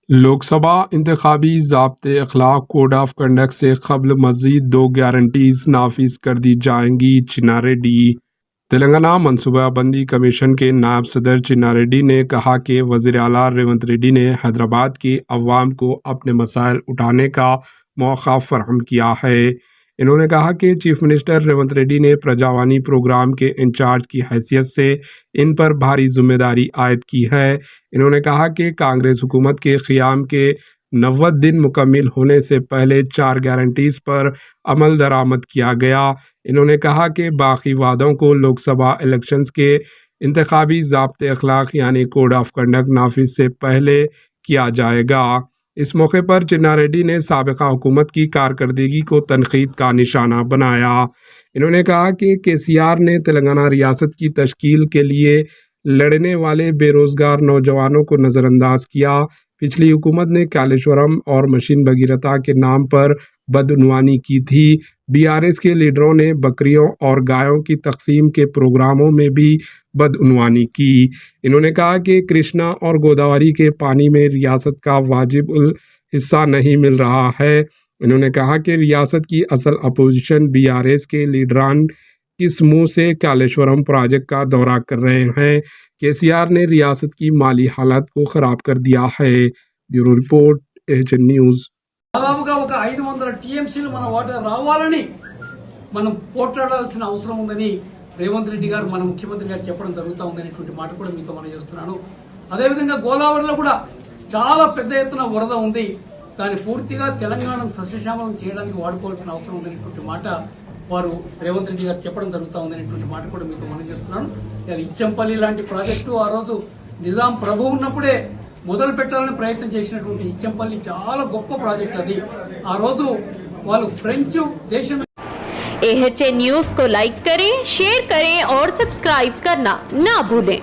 Lok Sabha इंतखाबी ज़ाब्ते Akhlaq code of conduct से कबल मज़ीद 2 गारंटीज़ नाफिज कर दी जाएंगी। चिन्ना रेड्डी। तेलंगाना मनसूबाबंदी कमीशन के नायब सदर चिन्ना रेड्डी ने कहा कि वज़ीर आला रेवंत रेड्डी ने हैदराबाद के अवाम को अपने मसाइल उठाने का मौका फराहम किया है। इन्होंने कहा कि चीफ मिनिस्टर रेवंत रेड्डी ने प्रजावानी प्रोग्राम के इंचार्ज की हैसियत से इन पर भारी जिम्मेदारी आयद की है। इन्होंने कहा कि कांग्रेस हुकूमत के क़याम के 90 दिन मुकम्मिल होने से पहले 4 गारंटीज़ पर अमल दरामद किया गया। इन्होंने कहा कि बाकी वादों को लोकसभा इलेक्शंस के इंतखाबी ज़ाब्ते अखलाक यानी कोड ऑफ कंडक्ट नाफिज से पहले किया जाएगा। इस मौके पर चिन्ना रेड्डी ने साबिका हुकूमत की कारकर्दगी को तनकीद का निशाना बनाया। इन्होंने कहा कि केसीआर ने तेलंगाना रियासत की तश्कील के लिए लड़ने वाले बेरोजगार नौजवानों को नज़रअंदाज किया। पिछली हुकूमत ने कालेश्वरम और मशीन भगीरथा के नाम पर बदउनवानी की थी। बीआरएस के लीडरों ने बकरियों और गायों की तकसीम के प्रोग्रामों में भी बदउनवानी की। इन्होंने कहा कि कृष्णा और गोदावरी के पानी में रियासत का वाजिब हिस्सा नहीं मिल रहा है। इन्होंने कहा कि रियासत की असल अपोजिशन बीआरएस के लीडरान किस मुंह से कालेश्वरम प्रोजेक्ट का दौरा कर रहे हैं। केसीआर ने रियासत की माली हालत को ख़राब कर दिया है। Bureau report, HN news. దాదాపుగా ఒక 500 టీఎంసీలు మన వాటర్ రావాలని మనం పోట్లాడాల్సిన అవసరం ఉందని రేవంత్ రెడ్డి గారు మన ముఖ్యమంత్రి గారు చెప్పడం జరుగుతూ ఉందనేటువంటి మాట కూడా మీతో మనం చేస్తున్నాను. అదేవిధంగా గోదావరిలో కూడా చాలా పెద్ద ఎత్తున వరద ఉంది. దాన్ని పూర్తిగా తెలంగాణను సస్యశ్యామలం చేయడానికి వాడుకోవాల్సిన అవసరం ఉందనేటువంటి మాట వారు రేవంత్ రెడ్డి గారు చెప్పడం జరుగుతూ ఉందనేటువంటి మాట కూడా మీతో మనం చేస్తున్నాను. ఇచ్చంపల్లి లాంటి ప్రాజెక్టు ఆ రోజు నిజాం ప్రభు ఉన్నప్పుడే మొదలు పెట్టాలని ప్రయత్నం చేసినటువంటి ఇచ్చంపల్లి చాలా గొప్ప ప్రాజెక్ట్ అది. ఆ రోజు వాళ్ళు ఫ్రెంచ్ దేశం AHN न्यूज को लाइक करें, शेयर करें और सब्सक्राइब करना ना भूलें।